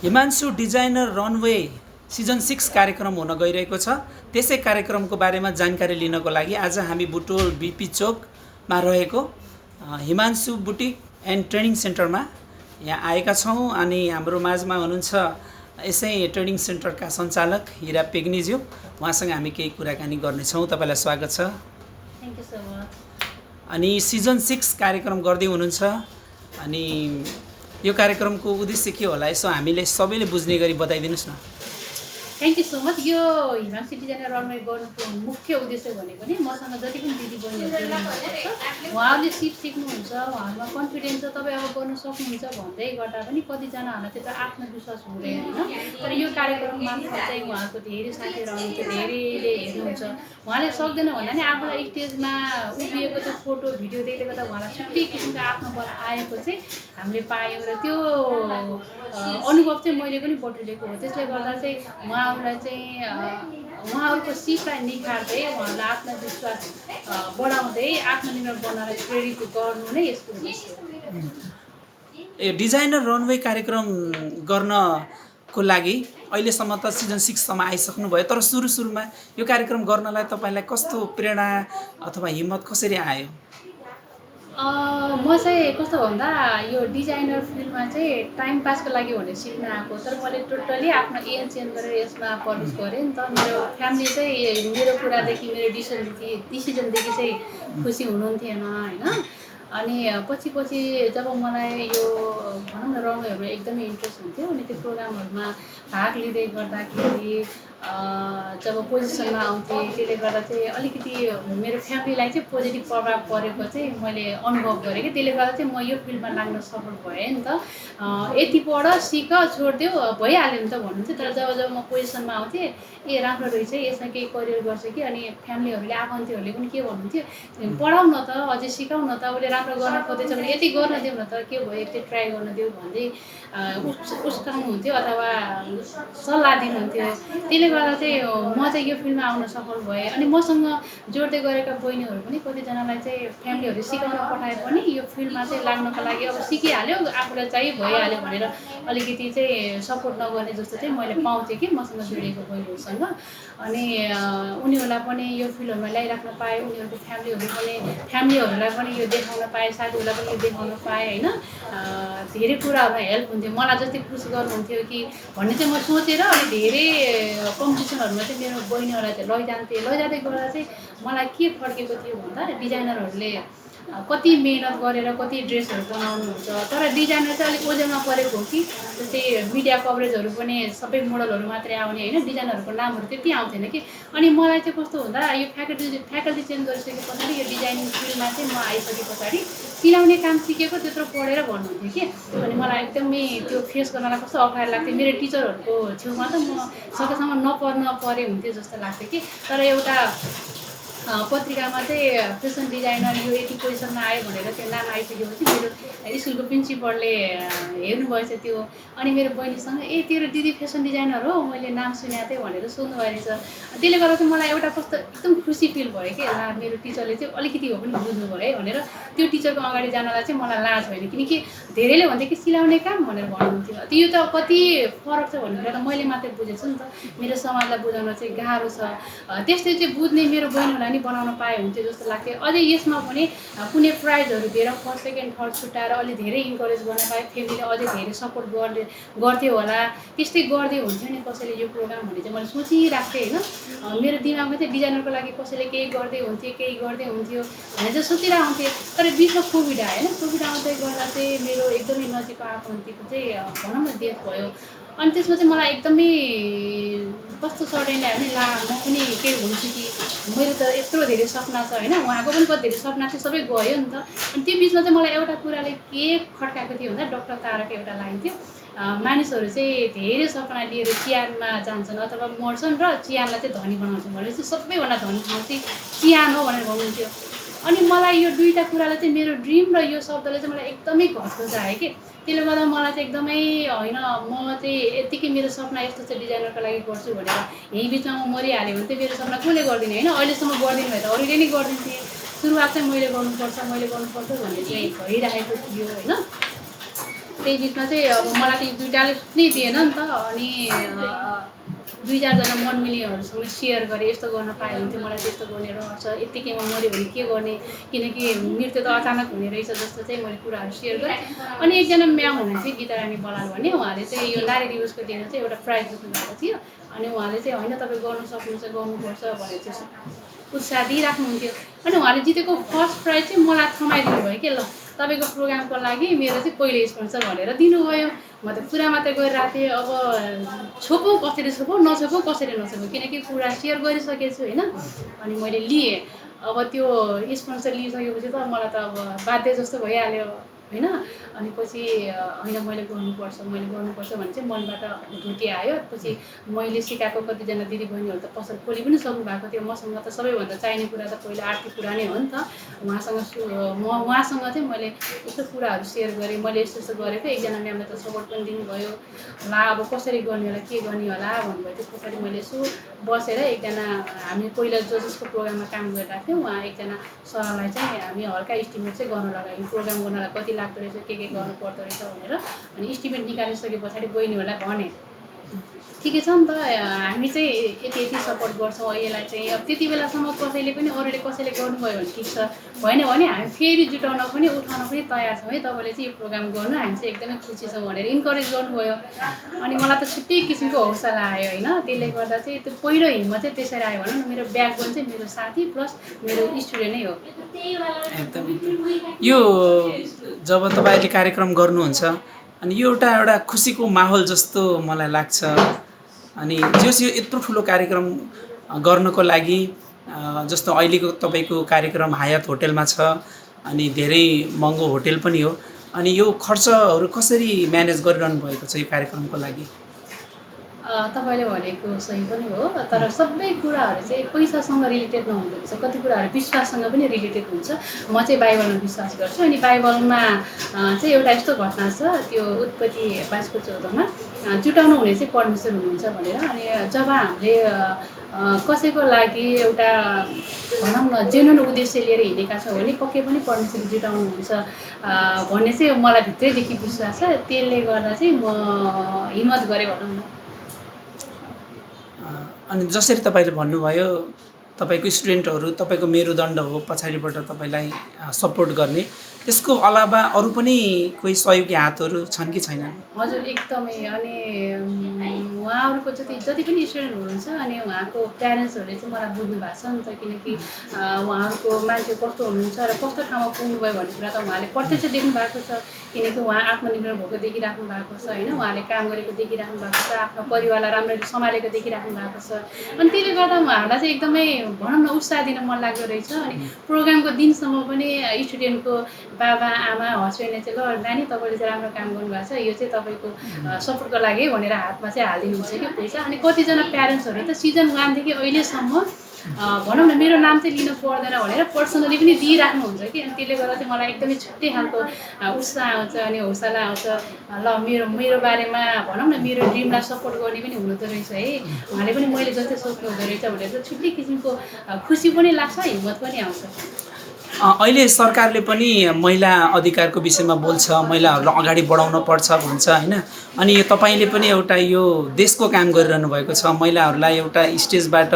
Himanshu designer runway season 6 कार्यक्रम हुन गइरहेको छ। त्यसै कार्यक्रमको बारेमा जानकारी लिनको लागि आज हामी बुटोल बिपी चोकमा रहेको हिमांशु बुटिक एन्ड ट्रेनिङ सेन्टरमा यहाँ आएका छौँ अनि हाम्रो माझमा हुनुहुन्छ यसै ट्रेनिङ सेन्टरका सञ्चालक हिरा पेग्निज्यू। उहाँसँग हामी केही कुराकानी गर्नेछौँ। तपाईँलाई स्वागत छ। Thank you so much. अनि सिजन 6 कार्यक्रम गर्दै हुनुहुन्छ अनि यो कार्यक्रमको उद्देश्य के होला यसो हामीले सबैले बुझ्ने गरी बताइदिनुस् न। Thank you so much. यो हिमांशु डिजाइनर रनवे गर्नुको मुख्य उद्देश्य भनेको नि मसँग जति पनि दिदी बहिनीहरू हुनुहुन्छ उहाँहरूले सिक्नुहुन्छ, उहाँहरूमा कन्फिडेन्स छ, तपाईँ अब गर्न सक्नुहुन्छ भन्दै गर्दा पनि कतिजनाहरूलाई त्यो त आत्मविश्वास हुँदैन होइन। तर यो कार्यक्रम मार्फत चाहिँ उहाँको धेरै साथीहरू आउनुहुन्छ, धेरैले हेर्नुहुन्छ। उहाँले सक्दैन भन्दा नि आफूलाई स्टेजमा उभिएको त्यो फोटो भिडियो देख्दै गर्दा उहाँलाई छुट्टै किसिमको आत्मबल आएको चाहिँ हामीले पायौँ र त्यो अनुभव चाहिँ मैले पनि बटुलेको हो। त्यसले गर्दा चाहिँ उहाँहरूलाई चाहिँ उहाँहरूको सिपलाई निखार्दै उहाँहरूलाई आत्मविश्वास बढाउँदै आत्मनिर्भर बनाएर प्रेरित गर्नु नै यसको उद्देश्य हो। डिजाइनर रनवे कार्यक्रम गर्नको लागि अहिलेसम्म त सिजन 6 सम्म आइसक्नु भयो, तर सुरुमा यो कार्यक्रम गर्नलाई तपाईँलाई कस्तो प्रेरणा अथवा हिम्मत कसरी आयो? म चाहिँ कस्तो भन्दा यो डिजाइनर फिल्डमा चाहिँ टाइम पासको लागि भनेर सिक्न आएको, तर मैले टोटली आफ्नो एज चेन्ज गरेर यसमा प्रवेश गरेँ नि त। मेरो फ्यामिली चाहिँ मेरो कुरादेखि मेरो डिसिजनदेखि चाहिँ खुसी हुनुहुन्थेन होइन। अनि पछि जब मलाई यो भनौँ न रनवेहरूमा एकदमै इन्ट्रेस्ट हुन्थ्यो अनि त्यो प्रोग्रामहरूमा भाग लिँदै गर्दाखेरि जब पोजिसनमा आउँथेँ त्यसले गर्दा चाहिँ अलिकति मेरो फ्यामिलीलाई चाहिँ पोजिटिभ प्रभाव परेको चाहिँ मैले अनुभव गरेँ कि त्यसले गर्दा चाहिँ म यो फिल्डमा लाग्न सफल भएँ नि त। यति पढ सिक छोडिदेऊ भइहाल्यो नि त भन्नुहुन्थ्यो, तर जब म पोजिसनमा आउँथेँ ए राम्रो रहेछ यसमा केही करियर गर्छ कि। अनि फ्यामिलीहरूले आफन्तीहरूले पनि के भन्नुहुन्थ्यो, पढाउ न त, अझै सिकाउ न त, उसले राम्रो गर्न खोज्दैछ भने यति गर्न देऊ न त, के भयो यति ट्राई गर्न देऊ भन्दै उस्काउनुहुन्थ्यो अथवा सल्लाह दिनुहुन्थ्यो। त्यसले गर्दा चाहिँ म चाहिँ यो फिल्डमा आउन सफल भएँ। अनि मसँग जोड्दै गरेका बहिनीहरू पनि कतिजनालाई चाहिँ फ्यामिलीहरूले सिकाउन पठाए पनि यो फिल्डमा चाहिँ लाग्नको लागि अब सिकिहाल्यो आफूलाई चाहिँ भइहाल्यो भनेर अलिकति चाहिँ सपोर्ट नगर्ने जस्तो चाहिँ मैले पाउँथेँ कि मसँग जोडिएको बहिनीहरूसँग। अनि उनीहरूलाई पनि यो फिल्डहरूमा ल्याइराख्न पाएँ, उनीहरूको फ्यामिलीहरूलाई पनि यो देखाउन पाएँ, साथीहरूलाई पनि यो देखाउन पाएँ होइन। धेरै कुराहरूमा हेल्प हुन्थ्यो, मलाई जति पुस गर्नुहुन्थ्यो कि भन्ने चाहिँ म सोचेर अनि धेरै कम्पिटिसनहरूमा चाहिँ मेरो बहिनीहरूलाई चाहिँ लैजाँदै गर्दा चाहिँ मलाई के फर्केको थियो भन्दा डिजाइनरहरूले कति मेहनत गरेर कति ड्रेसहरू बनाउनुहुन्छ, तर डिजाइनर चाहिँ अलिक ओजेलमा परेको हो कि। जस्तै मिडिया कभरेजहरू पनि सबै मोडलहरू मात्रै आउने होइन, डिजाइनरहरूको नामहरू त्यति आउँथेन कि। अनि मलाई चाहिँ कस्तो भन्दा यो फ्याकल्टी चेन्ज गरिसके पछाडि यो डिजाइनिङ फिल्डमा चाहिँ म आइसके पछाडि सिलाउने काम सिकेको त्यत्रो पढेर भन्नुहुन्थ्यो कि। अनि मलाई एकदमै त्यो फेस गर्नलाई कस्तो अप्ठ्यारो लाग्थ्यो। मेरो टिचरहरूको छेउमा त म सकेसम्म नपढ्न परे हुन्थ्यो जस्तो लाग्थ्यो कि। तर एउटा पत्रिकामा चाहिँ फेसन डिजाइनर यो यति पोजिसनमा आयो भनेर त्यो नाम आइसकेपछि मेरो स्कुलको प्रिन्सिपलले हेर्नुभएछ त्यो। अनि मेरो बहिनीसँग ए तेरो दिदी फेसन डिजाइनर हो, मैले नाम सुनेको थिएँ भनेर सोध्नुभयो रहेछ। त्यसले गर्दा चाहिँ मलाई एउटा कस्तो एकदम खुसी फिल भयो कि ला मेरो टिचरले चाहिँ अलिकति हो पनि बुझ्नुभयो है भनेर। त्यो टिचरको अगाडि जानलाई चाहिँ मलाई लाज भएन, किनकि धेरैले भन्थ्यो कि सिलाउने काम भनेर भन्नुहुन्थ्यो। त्यो त कति फरक छ भन्ने कुरा त मैले मात्रै बुझेको छु नि त, मेरो समाजलाई बुझाउन चाहिँ गाह्रो छ। त्यस्तै चाहिँ बुझ्ने मेरो बहिनीहरूलाई नि बनाउन पाए हुन्थ्यो जस्तो लाग्थ्यो। अझै यसमा पनि कुनै प्राइजहरू दिएर फर्स्ट सेकेन्ड थर्ड छुट्याएर अलि धेरै इन्करेज गर्न पाएँ, फ्यामिलीले अझै धेरै सपोर्ट गर्थ्यो होला, त्यस्तै गर्दै हुन्थ्यो नि कसैले यो प्रोग्राम भन्ने चाहिँ मैले सोचिरहेको थिएँ होइन। मेरो दिमागमा चाहिँ डिजाइनरको लागि कसैले केही गर्दै हुन्थ्यो भनेर चाहिँ सोचिरहेको हुन्थेँ। तर बिचमा कोभिड आयो होइन, कोभिड आउँदै गर्दा चाहिँ मेरो एकदमै नजिकको आफन्तीको चाहिँ भनौँ न डेथ भयो। अनि त्यसमा चाहिँ मलाई एकदमै कस्तो सडनली आयो भने ला म पनि केही हुन्छु कि, मेरो त यत्रो धेरै सपना छ होइन, उहाँको पनि कति धेरै सपना थियो, सबै गयो नि त। अनि त्यो बिचमा चाहिँ मलाई एउटा कुराले के खड्काएको थियो भन्दा डक्टर ताराको एउटा लाइन थियो, मानिसहरू चाहिँ धेरै सपना लिएर चियानमा जान्छन् अथवा मर्छन् र चियानलाई चाहिँ धनी बनाउँछन् भनेपछि सबैभन्दा धनी ठाउँ चाहिँ चियान हो भनेर भन्नुहुन्थ्यो। अनि मलाई यो दुईवटा कुराले चाहिँ मेरो ड्रिम र यो शब्दले चाहिँ मलाई एकदमै घचघचायो कि। त्यसले गर्दा मलाई चाहिँ एकदमै होइन म चाहिँ यत्तिकै मेरो सपना यस्तो चाहिँ डिजाइनरको लागि गर्छु भनेर यही बिचमा म मरिहाल्यो भने चाहिँ मेरो सपना कसले गरिदिने होइन। अहिलेसम्म गरिदिनु भए त अरूले नै गरिदिन्थे। सुरुवात चाहिँ मैले गर्नुपर्छ भन्ने चाहिँ भइरहेको थियो होइन। त्यही बिचमा चाहिँ अब मलाई त यो दुइटाले सुत्नै दिएन नि त अनि 2-4 जना मन मिल्नेहरूसँग सेयर गरेँ यस्तो गर्न पायो भने चाहिँ मलाई त्यस्तो गर्ने रहर छ यत्तिकैमा मऱ्यो भने के गर्ने किनकि मृत्यु त अचानक हुने रहेछ जस्तो चाहिँ मैले कुराहरू सेयर गरेँ अनि एकजना म्याम हुनुहुन्थ्यो गीतारानी बलाल भन्ने उहाँले चाहिँ यो नारी दिवसको दिन चाहिँ एउटा प्राइज जित्नु भएको थियो अनि उहाँले चाहिँ होइन तपाईँ गर्न सक्नुहुन्छ गर्नुपर्छ भनेर चाहिँ उत्साह दिइराख्नुहुन्थ्यो अनि उहाँले जितेको फर्स्ट प्राइज चाहिँ मलाई थमाइदिनु भयो कि ल तपाईँको प्रोग्रामको लागि मेरो चाहिँ पहिले स्पोन्सर भनेर दिनुभयो म त कुरा मात्रै गरिरहेको थिएँ अब छोपौँ कसरी छोपौँ नछोपौँ कसरी नछोपौँ किनकि कुरा सेयर गरिसकेको छु होइन अनि मैले लिएँ अब त्यो स्पोन्सर लिइसकेपछि त मलाई त अब बाध्य जस्तो भइहाल्यो होइन अनि पछि होइन मैले गर्नुपर्छ भने चाहिँ मनबाट ढुटी आयो पछि मैले सिकाएको कतिजना दिदीबहिनीहरू त पसल खोली पनि सक्नु भएको थियो मसँग त सबैभन्दा चाहिने कुरा त पहिला आर्थिक कुरा नै हो नि त उहाँसँग चाहिँ मैले यस्तो कुराहरू सेयर गरेँ मैले यस्तो यस्तो गरेको एकजना म्यामले त सपोर्ट पनि दिनुभयो ला अब कसरी गर्ने होला के गर्ने होला भन्नुभयो त्यस पछाडि मैले यसो बसेर एकजना हामी पहिला जसको प्रोग्राममा काम गरिरहेको थियौँ उहाँ एकजना सरलाई चाहिँ हामी हल्का इस्टिमेट चाहिँ गर्न लगायौँ प्रोग्राम गर्नलाई कति लाग्दो रहेछ के गर्नु पर्दो रहेछ भनेर अनि इस्टिमेट निकालिसके पछाडि बहिनीहरूलाई भने ठिकै छ नि त हामी चाहिँ यति यति सपोर्ट गर्छौँ यसलाई चाहिँ अब त्यति बेलासम्म कसैले पनि अरूले कसैले गर्नुभयो भने ठिक छ भएन भने हामी फेरि जुटाउन पनि उठाउन पनि तयार छौँ है तपाईँले चाहिँ यो प्रोग्राम गर्नु हामी चाहिँ एकदमै खुसी छौँ भनेर इन्करेज गर्नुभयो अनि मलाई त छुट्टै किसिमको हौसला आयो होइन त्यसले गर्दा चाहिँ त्यो पहिलो हिम्मत चाहिँ त्यसरी आयो भनौँ न मेरो ब्याकबोन चाहिँ मेरो साथी प्लस मेरो स्टुडेन्ट नै हो एकदम यो जब तपाईँले कार्यक्रम गर्नुहुन्छ अनि यो एउटा खुसीको माहौल जस्तो मलाई लाग्छ अनि जस यो यत्रो ठुलो कार्यक्रम गर्नको लागि जस्तो अहिलेको तपाईँको कार्यक्रम हायात होटेलमा छ अनि धेरै महँगो होटेल पनि हो अनि यो खर्चहरू कसरी म्यानेज गरिरहनु भएको छ यो कार्यक्रमको लागि तपाईँले भनेको सही पनि हो तर सबै कुराहरू चाहिँ पैसासँग रिलेटेड नहुँदो रहेछ कति कुराहरू विश्वाससँग पनि रिलेटेड हुन्छ म चाहिँ बाइबलमा विश्वास गर्छु अनि बाइबलमा चाहिँ एउटा यस्तो घटना छ त्यो उत्पत्ति 22:14मा जुटाउनु हुने चाहिँ परमेश्वर हुनुहुन्छ भनेर अनि जब हामीले कसैको लागि एउटा भनौँ न जेन्युन उद्देश्य लिएर हिँडेका छौँ भने पक्कै पनि परमेश्वर जुटाउनुहुन्छ भन्ने चाहिँ मलाई भित्रैदेखि विश्वास छ त्यसले गर्दा चाहिँ म हिम्मत गरेँ भनौँ न अनि जसरी तपाईँले भन्नुभयो तपाईँको स्टुडेन्टहरू तपाईँको मेरुदण्ड हो पछाडिबाट तपाईँलाई सपोर्ट गर्ने त्यसको अलावा अरू पनि कोही सहयोगी हातहरू छन् कि छैनन् हजुर एकदमै अनि उहाँहरूको जति पनि स्टुडेन्ट हुनुहुन्छ अनि उहाँको प्यारेन्ट्सहरूले चाहिँ मलाई बुझ्नु भएको छ नि त किनकि उहाँहरूको मान्छे कस्तो हुनुहुन्छ र कस्तो ठाउँमा पुग्नुभयो भन्ने कुरा त उहाँले प्रत्यक्ष देख्नु भएको छ किनकि उहाँ आत्मनिर्भर भएको देखिराख्नु भएको छ होइन उहाँले काम गरेको देखिराख्नु भएको छ आफ्नो परिवारलाई राम्ररी सम्हालेको देखिराख्नु भएको छ अनि त्यसले गर्दा उहाँहरूलाई चाहिँ एकदमै भनौँ न उत्साह दिन मन लाग्दो रहेछ अनि प्रोग्रामको दिनसम्म पनि स्टुडेन्टको बाबा आमा हस्बेन्डले चाहिँ ल नानी तपाईँले चाहिँ राम्रो काम गर्नुभएको छ यो चाहिँ तपाईँको सपोर्टको लागि भनेर हातमा चाहिँ हालिदिनुहुन्छ कि पैसा अनि कतिजना प्यारेन्ट्सहरू त सिजन 1 देखि अहिलेसम्म भनौँ न मेरो नाम चाहिँ लिनु पर्दैन भनेर पर्सनली पनि दिइराख्नुहुन्छ कि अनि त्यसले गर्दा चाहिँ मलाई एकदमै छुट्टै खालको उत्साह आउँछ अनि हौसला आउँछ ल मेरो बारेमा भनौँ न मेरो ड्रिमलाई सपोर्ट गर्ने पनि हुँदो रहेछ है उहाँले पनि मैले जस्तै सोच्नु हुँदो रहेछ भनेर चाहिँ छुट्टै किसिमको खुसी पनि लाग्छ हिम्मत पनि आउँछ अहिले सरकारले पनि महिला अधिकारको विषयमा बोल्छ महिलाहरूलाई अगाडि बढाउन पर्छ भन्छ होइन अनि यो तपाईँले पनि एउटा यो देशको काम गरिरहनु भएको छ महिलाहरूलाई एउटा स्टेजबाट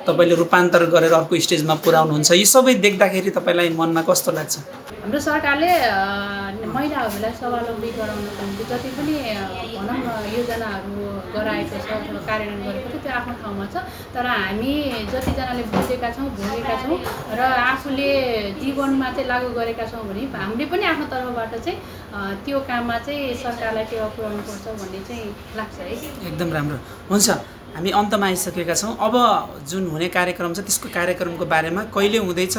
तपाईँले रूपान्तर गरेर अर्को स्टेजमा पुर्याउनुहुन्छ यो सबै देख्दाखेरि तपाईँलाई मनमा कस्तो लाग्छ हाम्रो सरकारले महिलाहरूलाई स्वावलम्बी गराउनको निम्ति जति पनि भनौँ न योजनाहरू गराएको छ अथवा कार्यान्वयन गरेको छ त्यो आफ्नो ठाउँमा छ तर हामी जतिजनाले बुझेका छौँ भोगेका छौँ र आफूले जीवनमा चाहिँ लागू गरेका छौँ भने हामीले पनि आफ्नो तर्फबाट चाहिँ त्यो काममा चाहिँ सरकारलाई टेवा पुर्याउनुपर्छ भन्ने चाहिँ लाग्छ है एकदम राम्रो हुन्छ हामी अन्तमा आइसकेका छौँ अब जुन हुने कार्यक्रम छ त्यसको कार्यक्रमको बारेमा कहिले हुँदैछ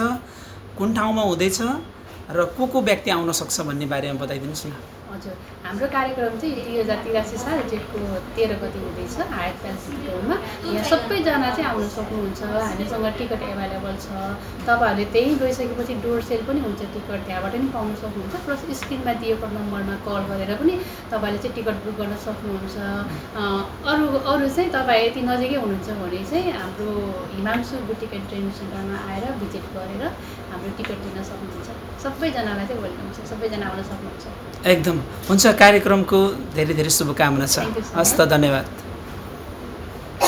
कुन ठाउँमा हुँदैछ र को व्यक्ति आउन सक्छ भन्ने बारेमा बताइदिनुहोस् न हजुर हाम्रो कार्यक्रम चाहिँ 2083 साल जेठको 13 गति हुँदैछ हायत प्यालेस होटलमा यहाँ सबैजना चाहिँ आउन सक्नुहुन्छ हामीसँग टिकट एभाइलेबल छ तपाईँहरूले त्यहीँ गइसकेपछि डोर सेल पनि हुन्छ टिकट त्यहाँबाट पनि पाउन सक्नुहुन्छ प्लस स्क्रिनमा दिएको नम्बरमा कल गरेर पनि तपाईँले चाहिँ टिकट बुक गर्न सक्नुहुन्छ अरू चाहिँ तपाईँ यति नजिकै हुनुहुन्छ भने चाहिँ हाम्रो हिमांशु बुटिक एन्ड ट्रेनिङ सेन्टरमा आएर भिजिट गरेर हाम्रो टिकट लिन सक्नुहुन्छ। सबैजनालाई चाहिँ वेलकम छ, सबैजना आउन सक्नुहुन्छ। एकदम हुन्छ, कार्यक्रमको धेरै धेरै शुभकामना छ। Thank you so हस् त, धन्यवाद।